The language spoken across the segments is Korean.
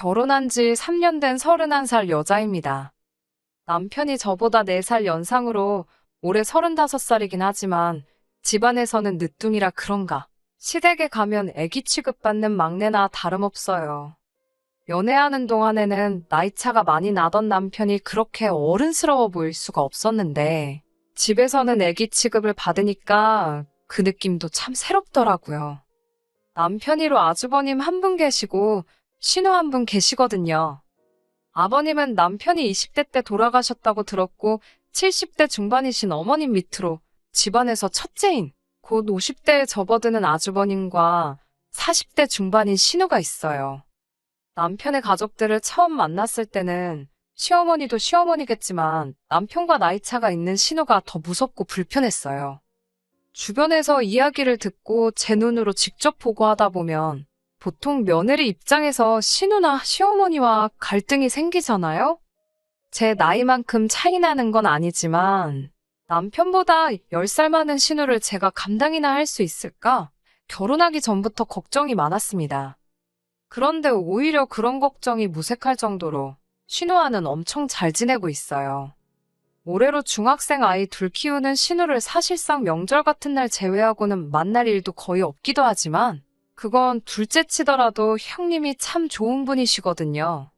결혼한 지 3년 된 31살 여자입니다. 남편이 저보다 4살 연상으로 올해 35살이긴 하지만 집안에서는 늦둥이라 그런가. 시댁에 가면 애기 취급받는 막내나 다름없어요. 연애하는 동안에는 나이차가 많이 나던 남편이 그렇게 어른스러워 보일 수가 없었는데 집에서는 애기 취급을 받으니까 그 느낌도 참 새롭더라고요. 남편이로 아주버님 한 분 계시고 신우 한 분 계시거든요. 아버님은 남편이 20대 때 돌아가셨다고 들었고 70대 중반이신 어머님 밑으로 집안에서 첫째인 곧 50대에 접어드는 아주버님과 40대 중반인 신우가 있어요. 남편의 가족들을 처음 만났을 때는 시어머니도 시어머니겠지만 남편과 나이차가 있는 신우가 더 무섭고 불편했어요. 주변에서 이야기를 듣고 제 눈으로 직접 보고 하다 보면 보통 며느리 입장에서 신우나 시어머니와 갈등이 생기잖아요? 제 나이만큼 차이 나는 건 아니지만 남편보다 10살 많은 신우를 제가 감당이나 할 수 있을까? 결혼하기 전부터 걱정이 많았습니다. 그런데 오히려 그런 걱정이 무색할 정도로 신우와는 엄청 잘 지내고 있어요. 올해로 중학생 아이 둘 키우는 신우를 사실상 명절 같은 날 제외하고는 만날 일도 거의 없기도 하지만 그건 둘째 치더라도 형님이 참 좋은 분이시거든요.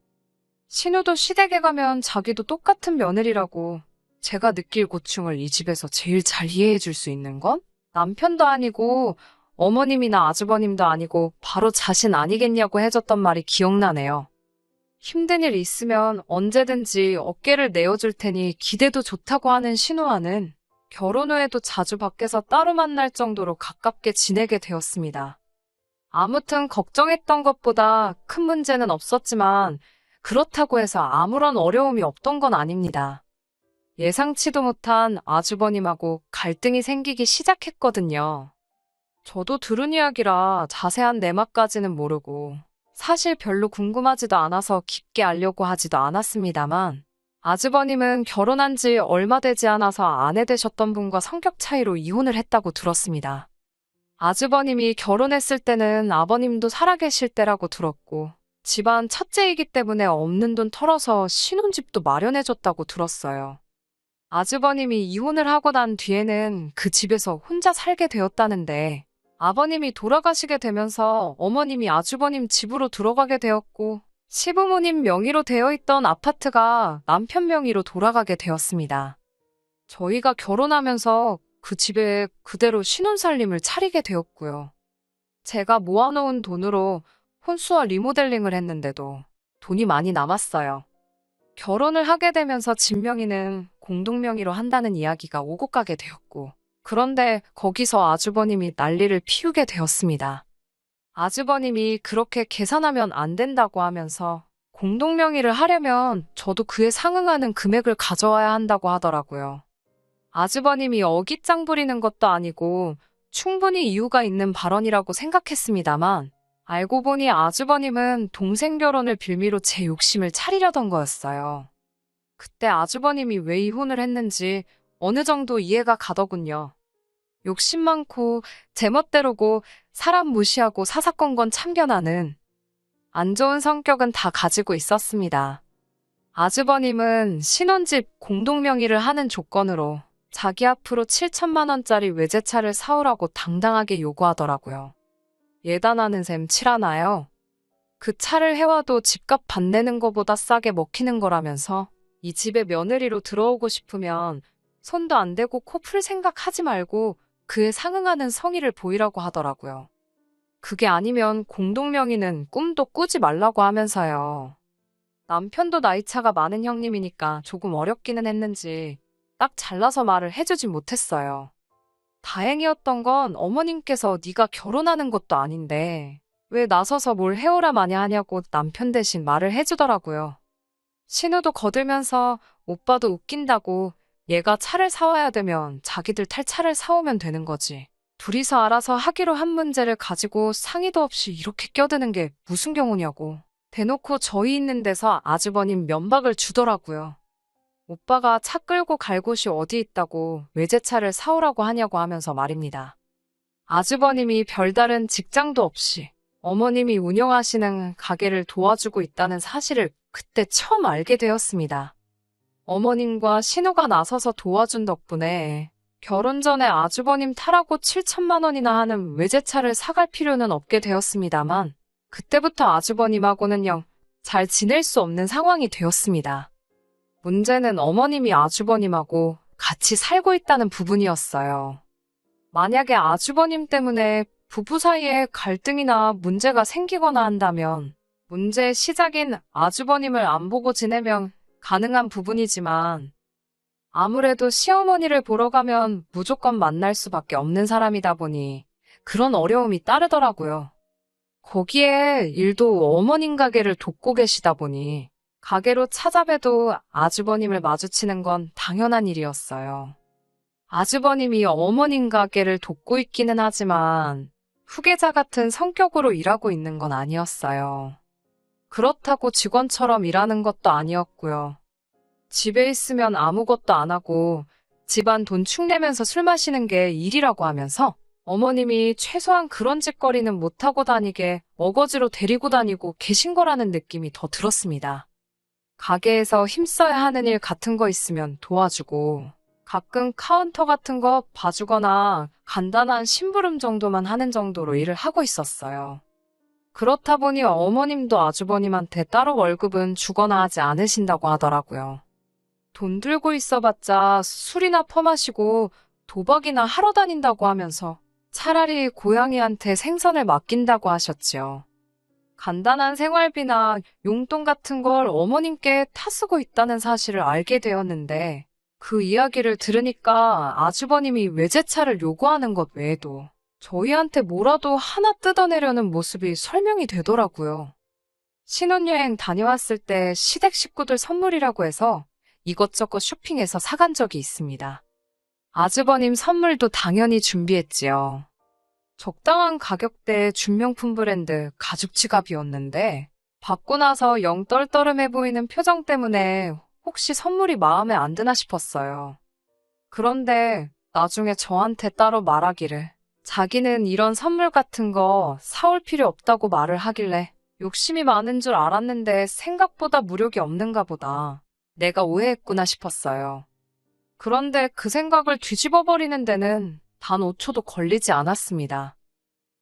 신우도 시댁에 가면 자기도 똑같은 며느리라고 제가 느낄 고충을 이 집에서 제일 잘 이해해 줄 수 있는 건 남편도 아니고 어머님이나 아주버님도 아니고 바로 자신 아니겠냐고 해줬던 말이 기억나네요. 힘든 일 있으면 언제든지 어깨를 내어줄 테니 기대도 좋다고 하는 신우와는 결혼 후에도 자주 밖에서 따로 만날 정도로 가깝게 지내게 되었습니다. 아무튼 걱정했던 것보다 큰 문제는 없었지만 그렇다고 해서 아무런 어려움이 없던 건 아닙니다. 예상치도 못한 아주버님하고 갈등이 생기기 시작했거든요. 저도 들은 이야기라 자세한 내막까지는 모르고 사실 별로 궁금하지도 않아서 깊게 알려고 하지도 않았습니다만 아주버님은 결혼한 지 얼마 되지 않아서 아내 되셨던 분과 성격 차이로 이혼을 했다고 들었습니다. 아주버님이 결혼했을 때는 아버님도 살아계실 때라고 들었고 집안 첫째이기 때문에 없는 돈 털어서 신혼집도 마련해줬다고 들었어요. 아주버님이 이혼을 하고 난 뒤에는 그 집에서 혼자 살게 되었다는데 아버님이 돌아가시게 되면서 어머님이 아주버님 집으로 들어가게 되었고 시부모님 명의로 되어 있던 아파트가 남편 명의로 돌아가게 되었습니다. 저희가 결혼하면서 그 집에 그대로 신혼살림을 차리게 되었고요. 제가 모아놓은 돈으로 혼수와 리모델링을 했는데도 돈이 많이 남았어요. 결혼을 하게 되면서 집 명의는 공동명의로 한다는 이야기가 오고 가게 되었고 그런데 거기서 아주버님이 난리를 피우게 되었습니다. 아주버님이 그렇게 계산하면 안 된다고 하면서 공동명의를 하려면 저도 그에 상응하는 금액을 가져와야 한다고 하더라고요. 아주버님이 어깃장 부리는 것도 아니고 충분히 이유가 있는 발언이라고 생각했습니다만 알고 보니 아주버님은 동생 결혼을 빌미로 제 욕심을 차리려던 거였어요. 그때 아주버님이 왜 이혼을 했는지 어느 정도 이해가 가더군요. 욕심 많고 제멋대로고 사람 무시하고 사사건건 참견하는 안 좋은 성격은 다 가지고 있었습니다. 아주버님은 신혼집 공동명의를 하는 조건으로 자기 앞으로 7천만 원짜리 외제차를 사오라고 당당하게 요구하더라고요. 예단하는 셈 칠하나요? 그 차를 해와도 집값 반 내는 거보다 싸게 먹히는 거라면서 이 집에 며느리로 들어오고 싶으면 손도 안 대고 코 풀 생각하지 말고 그에 상응하는 성의를 보이라고 하더라고요. 그게 아니면 공동명의는 꿈도 꾸지 말라고 하면서요. 남편도 나이차가 많은 형님이니까 조금 어렵기는 했는지 딱 잘라서 말을 해주지 못했어요. 다행이었던 건 어머님께서 네가 결혼하는 것도 아닌데 왜 나서서 뭘 해오라 마냐 하냐고 남편 대신 말을 해주더라고요. 신우도 거들면서 오빠도 웃긴다고 얘가 차를 사와야 되면 자기들 탈 차를 사오면 되는 거지. 둘이서 알아서 하기로 한 문제를 가지고 상의도 없이 이렇게 껴드는 게 무슨 경우냐고. 대놓고 저희 있는 데서 아주버님 면박을 주더라고요. 오빠가 차 끌고 갈 곳이 어디 있다고 외제차를 사오라고 하냐고 하면서 말입니다. 아주버님이 별다른 직장도 없이 어머님이 운영하시는 가게를 도와주고 있다는 사실을 그때 처음 알게 되었습니다. 어머님과 신우가 나서서 도와준 덕분에 결혼 전에 아주버님 타라고 7천만 원이나 하는 외제차를 사갈 필요는 없게 되었습니다만 그때부터 아주버님하고는 영 잘 지낼 수 없는 상황이 되었습니다. 문제는 어머님이 아주버님하고 같이 살고 있다는 부분이었어요. 만약에 아주버님 때문에 부부 사이에 갈등이나 문제가 생기거나 한다면 문제의 시작인 아주버님을 안 보고 지내면 가능한 부분이지만 아무래도 시어머니를 보러 가면 무조건 만날 수밖에 없는 사람이다 보니 그런 어려움이 따르더라고요. 거기에 일도 어머님 가게를 돕고 계시다 보니 가게로 찾아봬도 아주버님을 마주치는 건 당연한 일이었어요. 아주버님이 어머님 가게를 돕고 있기는 하지만 후계자 같은 성격으로 일하고 있는 건 아니었어요. 그렇다고 직원처럼 일하는 것도 아니었고요. 집에 있으면 아무것도 안 하고 집안 돈 축내면서 술 마시는 게 일이라고 하면서 어머님이 최소한 그런 짓거리는 못하고 다니게 어거지로 데리고 다니고 계신 거라는 느낌이 더 들었습니다. 가게에서 힘써야 하는 일 같은 거 있으면 도와주고 가끔 카운터 같은 거 봐주거나 간단한 심부름 정도만 하는 정도로 일을 하고 있었어요. 그렇다 보니 어머님도 아주버님한테 따로 월급은 주거나 하지 않으신다고 하더라고요. 돈 들고 있어봤자 술이나 퍼마시고 도박이나 하러 다닌다고 하면서 차라리 고양이한테 생선을 맡긴다고 하셨지요. 간단한 생활비나 용돈 같은 걸 어머님께 타쓰고 있다는 사실을 알게 되었는데 그 이야기를 들으니까 아주버님이 외제차를 요구하는 것 외에도 저희한테 뭐라도 하나 뜯어내려는 모습이 설명이 되더라고요. 신혼여행 다녀왔을 때 시댁 식구들 선물이라고 해서 이것저것 쇼핑해서 사간 적이 있습니다. 아주버님 선물도 당연히 준비했지요. 적당한 가격대의 준명품 브랜드 가죽 지갑이었는데 받고 나서 영 떨떠름해 보이는 표정 때문에 혹시 선물이 마음에 안 드나 싶었어요. 그런데 나중에 저한테 따로 말하기를 자기는 이런 선물 같은 거 사올 필요 없다고 말을 하길래 욕심이 많은 줄 알았는데 생각보다 무력이 없는가 보다. 내가 오해했구나 싶었어요. 그런데 그 생각을 뒤집어버리는 데는 단 5초도 걸리지 않았습니다.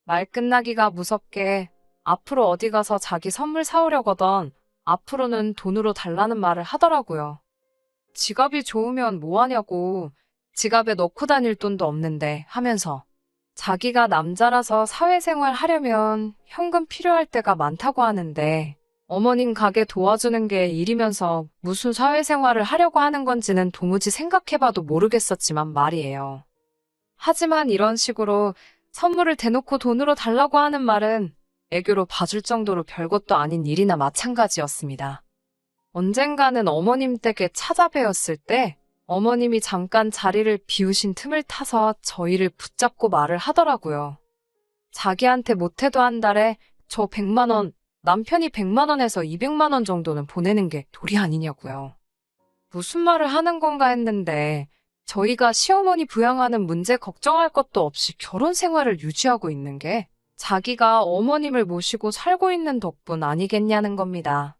말 끝나기가 무섭게 앞으로 어디 가서 자기 선물 사오려거든 앞으로는 돈으로 달라는 말을 하더라고요. 지갑이 좋으면 뭐하냐고 지갑에 넣고 다닐 돈도 없는데 하면서 자기가 남자라서 사회생활 하려면 현금 필요할 때가 많다고 하는데 어머님 가게 도와주는 게 일이면서 무슨 사회생활을 하려고 하는 건지는 도무지 생각해봐도 모르겠었지만 말이에요. 하지만 이런 식으로 선물을 대놓고 돈으로 달라고 하는 말은 애교로 봐줄 정도로 별것도 아닌 일이나 마찬가지였습니다. 언젠가는 어머님 댁에 찾아뵈었을 때 어머님이 잠깐 자리를 비우신 틈을 타서 저희를 붙잡고 말을 하더라고요. 자기한테 못해도 한 달에 저 100만 원, 남편이 100만 원에서 200만 원 정도는 보내는 게 도리 아니냐고요. 무슨 말을 하는 건가 했는데 저희가 시어머니 부양하는 문제 걱정할 것도 없이 결혼 생활을 유지하고 있는 게 자기가 어머님을 모시고 살고 있는 덕분 아니겠냐는 겁니다.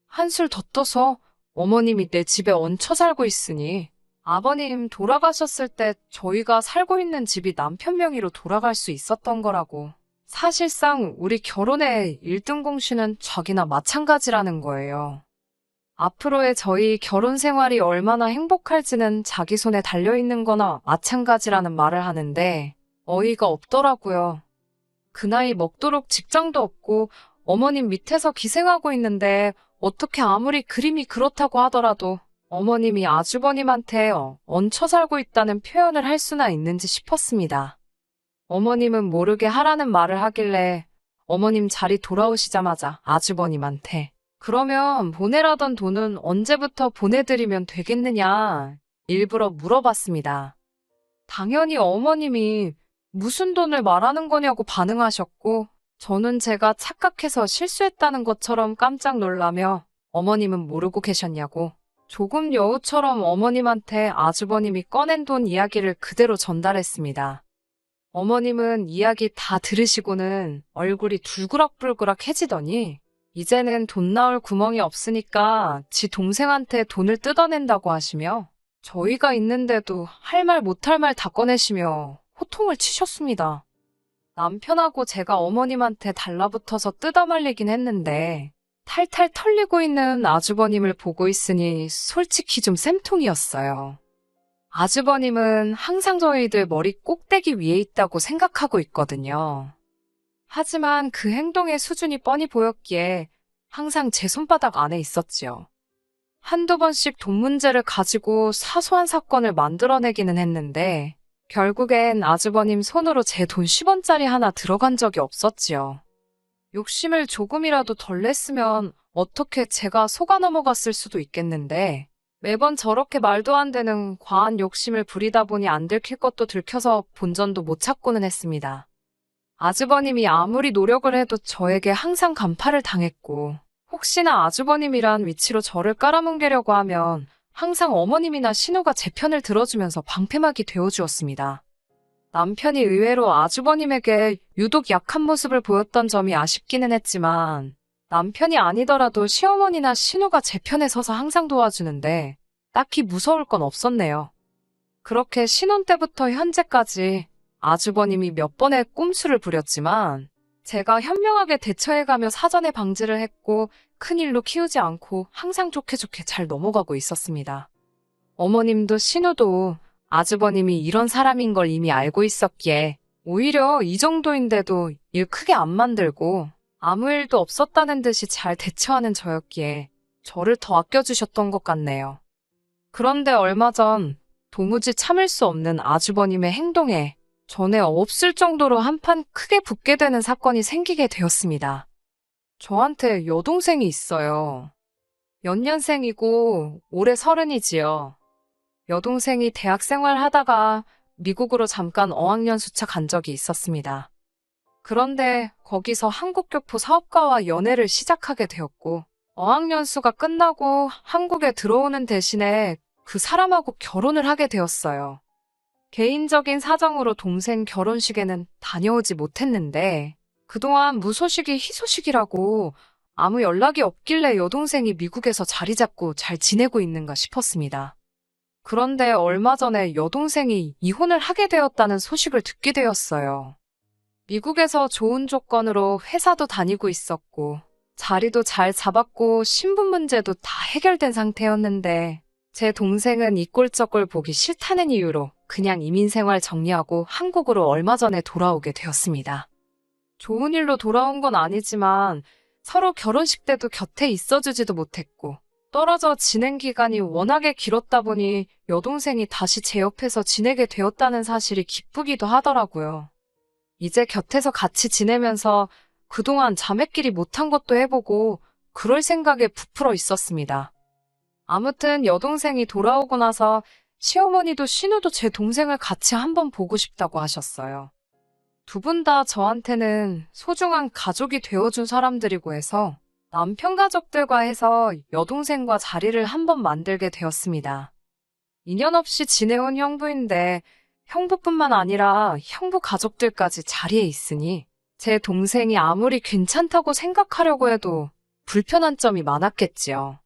한술 더 떠서 어머님이 내 집에 얹혀 살고 있으니 아버님 돌아가셨을 때 저희가 살고 있는 집이 남편 명의로 돌아갈 수 있었던 거라고. 사실상 우리 결혼의 1등 공신은 자기나 마찬가지라는 거예요. 앞으로의 저희 결혼 생활이 얼마나 행복할지는 자기 손에 달려있는 거나 마찬가지라는 말을 하는데 어이가 없더라고요. 그 나이 먹도록 직장도 없고 어머님 밑에서 기생하고 있는데 어떻게 아무리 그림이 그렇다고 하더라도 어머님이 아주버님한테 얹혀 살고 있다는 표현을 할 수나 있는지 싶었습니다. 어머님은 모르게 하라는 말을 하길래 어머님 자리 돌아오시자마자 아주버님한테 그러면 보내라던 돈은 언제부터 보내드리면 되겠느냐 일부러 물어봤습니다. 당연히 어머님이 무슨 돈을 말하는 거냐고 반응하셨고 저는 제가 착각해서 실수했다는 것처럼 깜짝 놀라며 어머님은 모르고 계셨냐고 조금 여우처럼 어머님한테 아주버님이 꺼낸 돈 이야기를 그대로 전달했습니다. 어머님은 이야기 다 들으시고는 얼굴이 둘그락불그락해지더니 이제는 돈 나올 구멍이 없으니까 지 동생한테 돈을 뜯어낸다고 하시며 저희가 있는데도 할 말 못할 말 다 꺼내시며 호통을 치셨습니다. 남편하고 제가 어머님한테 달라붙어서 뜯어말리긴 했는데 탈탈 털리고 있는 아주버님을 보고 있으니 솔직히 좀 쌤통이었어요. 아주버님은 항상 저희들 머리 꼭대기 위에 있다고 생각하고 있거든요. 하지만 그 행동의 수준이 뻔히 보였기에 항상 제 손바닥 안에 있었지요. 한두 번씩 돈 문제를 가지고 사소한 사건을 만들어내기는 했는데 결국엔 아주버님 손으로 제 돈 10원짜리 하나 들어간 적이 없었지요. 욕심을 조금이라도 덜 냈으면 어떻게 제가 속아 넘어갔을 수도 있겠는데 매번 저렇게 말도 안 되는 과한 욕심을 부리다 보니 안 들킬 것도 들켜서 본전도 못 찾고는 했습니다. 아주버님이 아무리 노력을 해도 저에게 항상 간파를 당했고 혹시나 아주버님이란 위치로 저를 깔아뭉개려고 하면 항상 어머님이나 신우가 제 편을 들어주면서 방패막이 되어주었습니다. 남편이 의외로 아주버님에게 유독 약한 모습을 보였던 점이 아쉽기는 했지만 남편이 아니더라도 시어머니나 신우가 제 편에 서서 항상 도와주는데 딱히 무서울 건 없었네요. 그렇게 신혼 때부터 현재까지 아주버님이 몇 번의 꼼수를 부렸지만 제가 현명하게 대처해가며 사전에 방지를 했고 큰일로 키우지 않고 항상 좋게 잘 넘어가고 있었습니다. 어머님도 신우도 아주버님이 이런 사람인 걸 이미 알고 있었기에 오히려 이 정도인데도 일 크게 안 만들고 아무 일도 없었다는 듯이 잘 대처하는 저였기에 저를 더 아껴주셨던 것 같네요. 그런데 얼마 전 도무지 참을 수 없는 아주버님의 행동에 전에 없을 정도로 한판 크게 붙게 되는 사건이 생기게 되었습니다. 저한테 여동생이 있어요. 연년생이고 올해 30이지요. 여동생이 대학 생활 하다가 미국으로 잠깐 어학연수차 간 적이 있었습니다. 그런데 거기서 한국교포 사업가와 연애를 시작하게 되었고 어학연수가 끝나고 한국에 들어오는 대신에 그 사람하고 결혼을 하게 되었어요. 개인적인 사정으로 동생 결혼식에는 다녀오지 못했는데 그동안 무소식이 희소식이라고 아무 연락이 없길래 여동생이 미국에서 자리 잡고 잘 지내고 있는가 싶었습니다. 그런데 얼마 전에 여동생이 이혼을 하게 되었다는 소식을 듣게 되었어요. 미국에서 좋은 조건으로 회사도 다니고 있었고 자리도 잘 잡았고 신분 문제도 다 해결된 상태였는데 제 동생은 이 꼴저꼴 보기 싫다는 이유로 그냥 이민생활 정리하고 한국으로 얼마 전에 돌아오게 되었습니다. 좋은 일로 돌아온 건 아니지만 서로 결혼식 때도 곁에 있어주지도 못했고 떨어져 지낸 기간이 워낙에 길었다 보니 여동생이 다시 제 옆에서 지내게 되었다는 사실이 기쁘기도 하더라고요. 이제 곁에서 같이 지내면서 그동안 자매끼리 못한 것도 해보고 그럴 생각에 부풀어 있었습니다. 아무튼 여동생이 돌아오고 나서 시어머니도 신우도 제 동생을 같이 한번 보고 싶다고 하셨어요. 두 분 다 저한테는 소중한 가족이 되어준 사람들이고 해서 남편 가족들과 해서 여동생과 자리를 한번 만들게 되었습니다. 인연 없이 지내온 형부인데 형부뿐만 아니라 형부 가족들까지 자리에 있으니 제 동생이 아무리 괜찮다고 생각하려고 해도 불편한 점이 많았겠지요.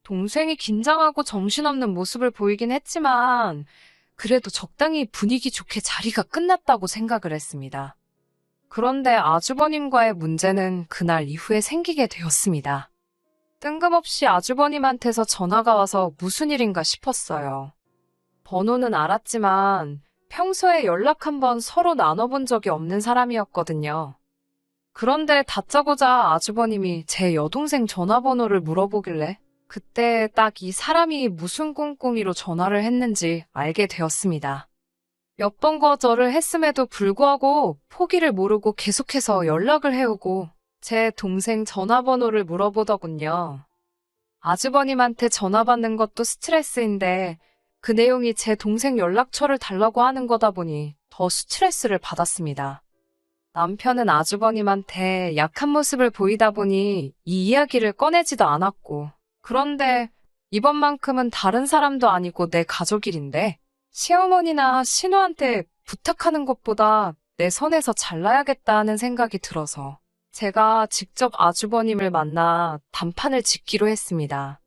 동생이 긴장하고 정신없는 모습을 보이긴 했지만 그래도 적당히 분위기 좋게 자리가 끝났다고 생각을 했습니다. 그런데 아주버님과의 문제는 그날 이후에 생기게 되었습니다. 뜬금없이 아주버님한테서 전화가 와서 무슨 일인가 싶었어요. 번호는 알았지만 평소에 연락 한번 서로 나눠본 적이 없는 사람이었거든요. 그런데 다짜고짜 아주버님이 제 여동생 전화번호를 물어보길래 그때 딱 이 사람이 무슨 꿍꿍이로 전화를 했는지 알게 되었습니다. 몇 번 거절을 했음에도 불구하고 포기를 모르고 계속해서 연락을 해오고 제 동생 전화번호를 물어보더군요. 아주버님한테 전화 받는 것도 스트레스인데 그 내용이 제 동생 연락처를 달라고 하는 거다 보니 더 스트레스를 받았습니다. 남편은 아주버님한테 약한 모습을 보이다 보니 이 이야기를 꺼내지도 않았고 그런데 이번만큼은 다른 사람도 아니고 내 가족 일인데 시어머니나 신우한테 부탁하는 것보다 내 선에서 잘나야겠다는 생각이 들어서 제가 직접 아주버님을 만나 단판을 짓기로 했습니다.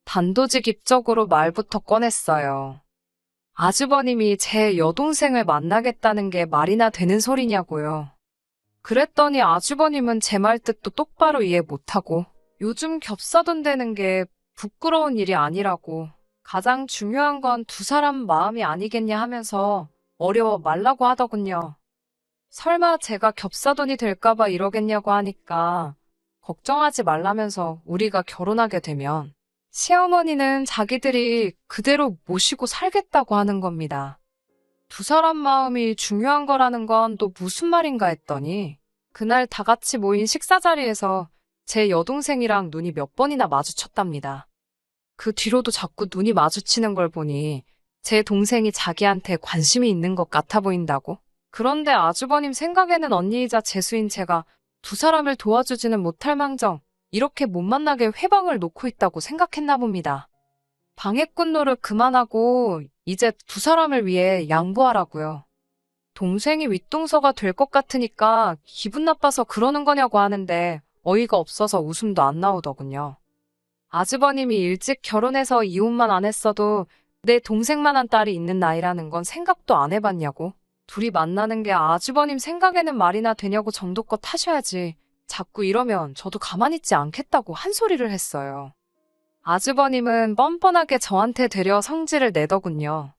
단도직입적으로 말부터 꺼냈어요. 아주버님이 제 여동생을 만나겠다는 게 말이나 되는 소리냐고요. 그랬더니 아주버님은 제 말 뜻도 똑바로 이해 못하고 요즘 겹사돈 되는 게 부끄러운 일이 아니라고, 가장 중요한 건 두 사람 마음이 아니겠냐 하면서 어려워 말라고 하더군요. 설마 제가 겹사돈이 될까봐 이러겠냐고 하니까 걱정하지 말라면서 우리가 결혼하게 되면 시어머니는 자기들이 그대로 모시고 살겠다고 하는 겁니다. 두 사람 마음이 중요한 거라는 건 또 무슨 말인가 했더니 그날 다 같이 모인 식사 자리에서 제 여동생이랑 눈이 몇 번이나 마주쳤답니다. 그 뒤로도 자꾸 눈이 마주치는 걸 보니 제 동생이 자기한테 관심이 있는 것 같아 보인다고. 그런데 아주버님 생각에는 언니이자 재수인 제가 두 사람을 도와주지는 못할 망정 이렇게 못 만나게 회방을 놓고 있다고 생각했나 봅니다. 방해꾼 노릇 그만하고 이제 두 사람을 위해 양보하라고요. 동생이 윗동서가 될 것 같으니까 기분 나빠서 그러는 거냐고 하는데 어이가 없어서 웃음도 안 나오더군요. 아주버님이 일찍 결혼해서 이혼만 안 했어도 내 동생만한 딸이 있는 나이라는 건 생각도 안 해봤냐고. 둘이 만나는 게 아주버님 생각에는 말이나 되냐고 정도껏 하셔야지. 자꾸 이러면 저도 가만히 있지 않겠다고 한 소리를 했어요. 아주버님은 뻔뻔하게 저한테 되려 성질을 내더군요.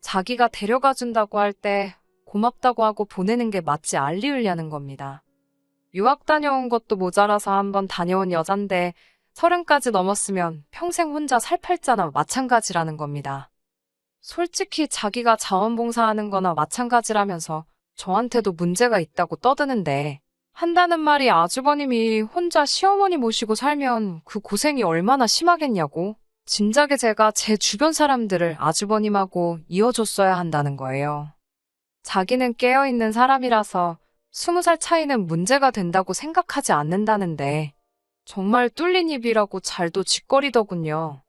자기가 데려가 준다고 할 때 고맙다고 하고 보내는 게 마치 알리으려는 겁니다. 유학 다녀온 것도 모자라서 한번 다녀온 여잔데 30까지 넘었으면 평생 혼자 살 팔자나 마찬가지라는 겁니다. 솔직히 자기가 자원봉사하는 거나 마찬가지라면서 저한테도 문제가 있다고 떠드는데 한다는 말이 아주버님이 혼자 시어머니 모시고 살면 그 고생이 얼마나 심하겠냐고. 진작에 제가 제 주변 사람들을 아주버님하고 이어줬어야 한다는 거예요. 자기는 깨어있는 사람이라서 20살 차이는 문제가 된다고 생각하지 않는다는데 정말 뚫린 입이라고 잘도 짓거리더군요.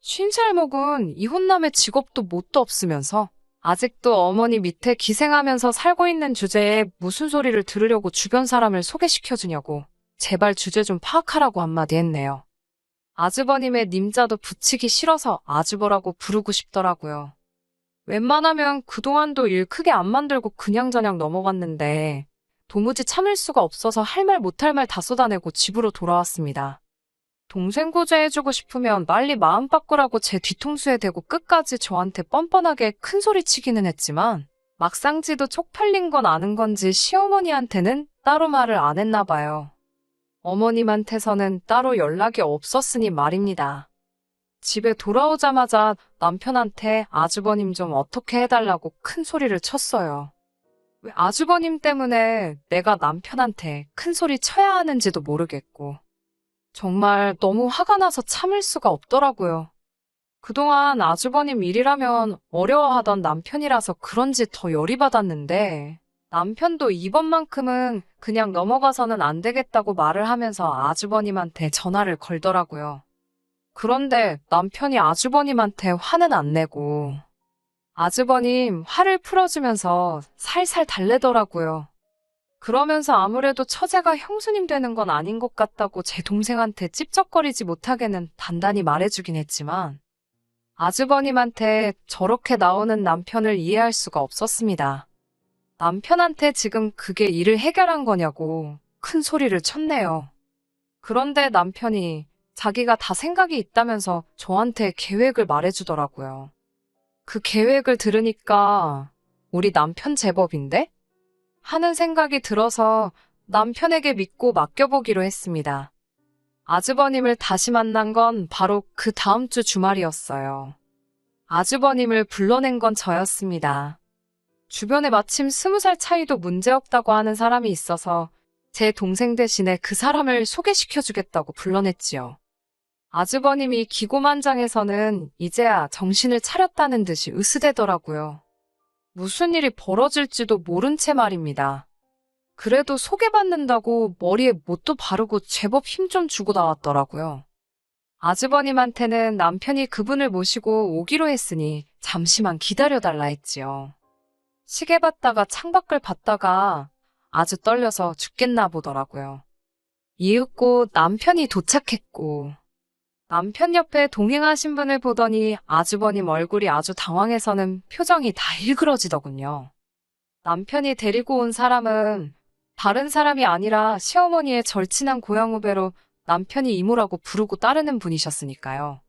50살 먹은 이혼남의 직업도 뭣도 없으면서 아직도 어머니 밑에 기생하면서 살고 있는 주제에 무슨 소리를 들으려고 주변 사람을 소개시켜주냐고 제발 주제 좀 파악하라고 한마디 했네요. 아주버님의 님자도 붙이기 싫어서 아주버라고 부르고 싶더라고요. 웬만하면 그동안도 일 크게 안 만들고 그냥저냥 넘어갔는데 도무지 참을 수가 없어서 할 말 못할 말 다 쏟아내고 집으로 돌아왔습니다. 동생 구제해주고 싶으면 빨리 마음 바꾸라고 제 뒤통수에 대고 끝까지 저한테 뻔뻔하게 큰 소리 치기는 했지만 막상 지도 쪽팔린 건 아는 건지 시어머니한테는 따로 말을 안 했나 봐요. 어머님한테서는 따로 연락이 없었으니 말입니다. 집에 돌아오자마자 남편한테 아주버님 좀 어떻게 해달라고 큰 소리를 쳤어요. 왜 아주버님 때문에 내가 남편한테 큰 소리 쳐야 하는지도 모르겠고 정말 너무 화가 나서 참을 수가 없더라고요. 그동안 아주버님 일이라면 어려워하던 남편이라서 그런지 더 열이 받았는데 남편도 이번만큼은 그냥 넘어가서는 안 되겠다고 말을 하면서 아주버님한테 전화를 걸더라고요. 그런데 남편이 아주버님한테 화는 안 내고 아주버님 화를 풀어주면서 살살 달래더라고요. 그러면서 아무래도 처제가 형수님 되는 건 아닌 것 같다고 제 동생한테 찝쩍거리지 못하게는 단단히 말해주긴 했지만 아주버님한테 저렇게 나오는 남편을 이해할 수가 없었습니다. 남편한테 지금 그게 일을 해결한 거냐고 큰 소리를 쳤네요. 그런데 남편이 자기가 다 생각이 있다면서 저한테 계획을 말해주더라고요. 그 계획을 들으니까 우리 남편 제법인데? 하는 생각이 들어서 남편에게 믿고 맡겨보기로 했습니다. 아주버님을 다시 만난 건 바로 그 다음 주 주말이었어요. 아주버님을 불러낸 건 저였습니다. 주변에 마침 20살 차이도 문제없다고 하는 사람이 있어서 제 동생 대신에 그 사람을 소개시켜주겠다고 불러냈지요. 아주버님이 기고만장해서는 이제야 정신을 차렸다는 듯이 으스대더라고요. 무슨 일이 벌어질지도 모른 채 말입니다. 그래도 소개받는다고 머리에 못도 바르고 제법 힘 좀 주고 나왔더라고요. 아주버님한테는 남편이 그분을 모시고 오기로 했으니 잠시만 기다려달라 했지요. 시계 봤다가 창밖을 봤다가 아주 떨려서 죽겠나 보더라고요. 이윽고 남편이 도착했고 남편 옆에 동행하신 분을 보더니 아주버님 얼굴이 아주 당황해서는 표정이 다 일그러지더군요. 남편이 데리고 온 사람은 다른 사람이 아니라 시어머니의 절친한 고향 후배로 남편이 이모라고 부르고 따르는 분이셨으니까요.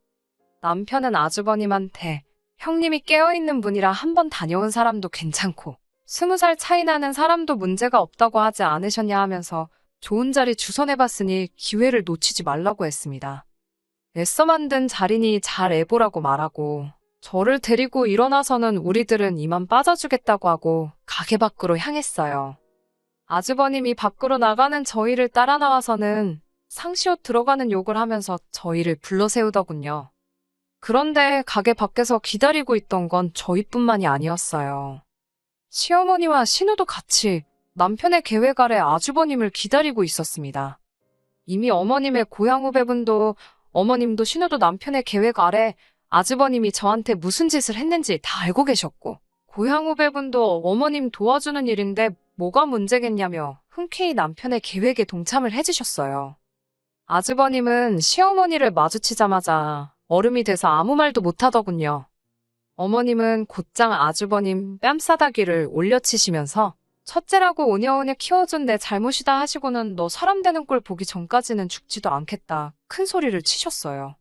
남편은 아주버님한테 형님이 깨어있는 분이라 한번 다녀온 사람도 괜찮고 20살 차이 나는 사람도 문제가 없다고 하지 않으셨냐 하면서 좋은 자리 주선해봤으니 기회를 놓치지 말라고 했습니다. 애써 만든 자리니 잘 애보라고 말하고 저를 데리고 일어나서는 우리들은 이만 빠져주겠다고 하고 가게 밖으로 향했어요. 아주버님이 밖으로 나가는 저희를 따라 나와서는 상시옷 들어가는 욕을 하면서 저희를 불러세우더군요. 그런데 가게 밖에서 기다리고 있던 건 저희뿐만이 아니었어요. 시어머니와 신우도 같이 남편의 계획 아래 아주버님을 기다리고 있었습니다. 이미 어머님의 고향 후배분도 어머님도 신우도 남편의 계획 아래 아주버님이 저한테 무슨 짓을 했는지 다 알고 계셨고 고향 후배분도 어머님 도와주는 일인데 뭐가 문제겠냐며 흔쾌히 남편의 계획에 동참을 해주셨어요. 아주버님은 시어머니를 마주치자마자 얼음이 돼서 아무 말도 못하더군요. 어머님은 곧장 아주버님 뺨싸다기를 올려치시면서 첫째라고 오냐오냐 키워준 내 잘못이다 하시고는 너 사람 되는 꼴 보기 전까지는 죽지도 않겠다 큰 소리를 치셨어요.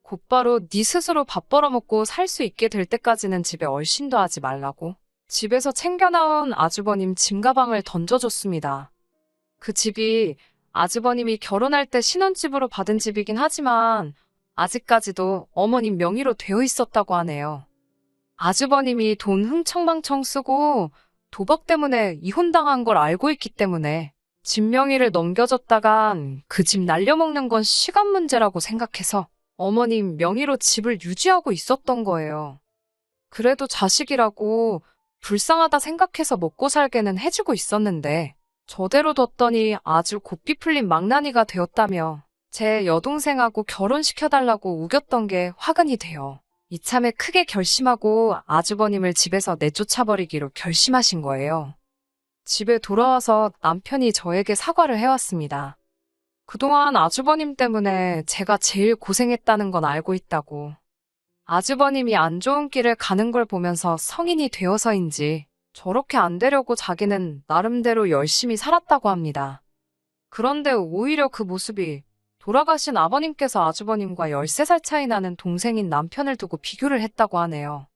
곧바로 네 스스로 밥 벌어먹고 살 수 있게 될 때까지는 집에 얼씬도 하지 말라고 집에서 챙겨나온 아주버님 짐가방을 던져줬습니다. 그 집이 아주버님이 결혼할 때 신혼집으로 받은 집이긴 하지만 아직까지도 어머님 명의로 되어 있었다고 하네요. 아주버님이 돈 흥청망청 쓰고 도박 때문에 이혼당한 걸 알고 있기 때문에 집 명의를 넘겨줬다간 그 집 날려먹는 건 시간 문제라고 생각해서 어머님 명의로 집을 유지하고 있었던 거예요. 그래도 자식이라고 불쌍하다 생각해서 먹고 살게는 해주고 있었는데 저대로 뒀더니 아주 곱비 풀린 망나니가 되었다며 제 여동생하고 결혼시켜달라고 우겼던 게 화근이 돼요. 이참에 크게 결심하고 아주버님을 집에서 내쫓아버리기로 결심하신 거예요. 집에 돌아와서 남편이 저에게 사과를 해왔습니다. 그동안 아주버님 때문에 제가 제일 고생했다는 건 알고 있다고. 아주버님이 안 좋은 길을 가는 걸 보면서 성인이 되어서인지 저렇게 안 되려고 자기는 나름대로 열심히 살았다고 합니다. 그런데 오히려 그 모습이 돌아가신 아버님께서 아주버님과 13살 차이 나는 동생인 남편을 두고 비교를 했다고 하네요.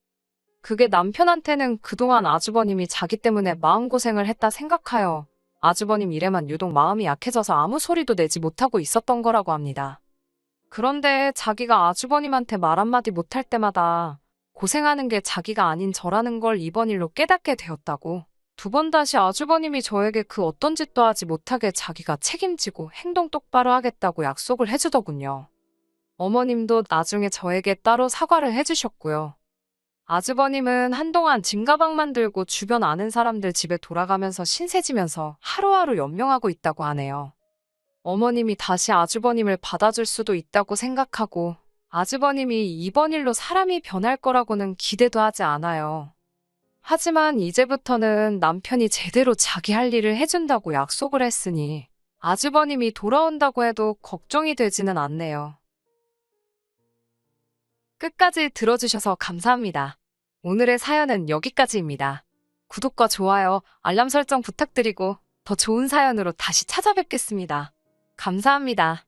그게 남편한테는 그동안 아주버님이 자기 때문에 마음고생을 했다 생각하여 아주버님 일에만 유독 마음이 약해져서 아무 소리도 내지 못하고 있었던 거라고 합니다. 그런데 자기가 아주버님한테 말 한마디 못할 때마다 고생하는 게 자기가 아닌 저라는 걸 이번 일로 깨닫게 되었다고. 두 번 다시 아주버님이 저에게 그 어떤 짓도 하지 못하게 자기가 책임지고 행동 똑바로 하겠다고 약속을 해주더군요. 어머님도 나중에 저에게 따로 사과를 해주셨고요. 아주버님은 한동안 짐가방만 들고 주변 아는 사람들 집에 돌아가면서 신세지면서 하루하루 연명하고 있다고 하네요. 어머님이 다시 아주버님을 받아줄 수도 있다고 생각하고 아주버님이 이번 일로 사람이 변할 거라고는 기대도 하지 않아요. 하지만 이제부터는 남편이 제대로 자기 할 일을 해준다고 약속을 했으니 아주버님이 돌아온다고 해도 걱정이 되지는 않네요. 끝까지 들어주셔서 감사합니다. 오늘의 사연은 여기까지입니다. 구독과 좋아요, 알람 설정 부탁드리고 더 좋은 사연으로 다시 찾아뵙겠습니다. 감사합니다.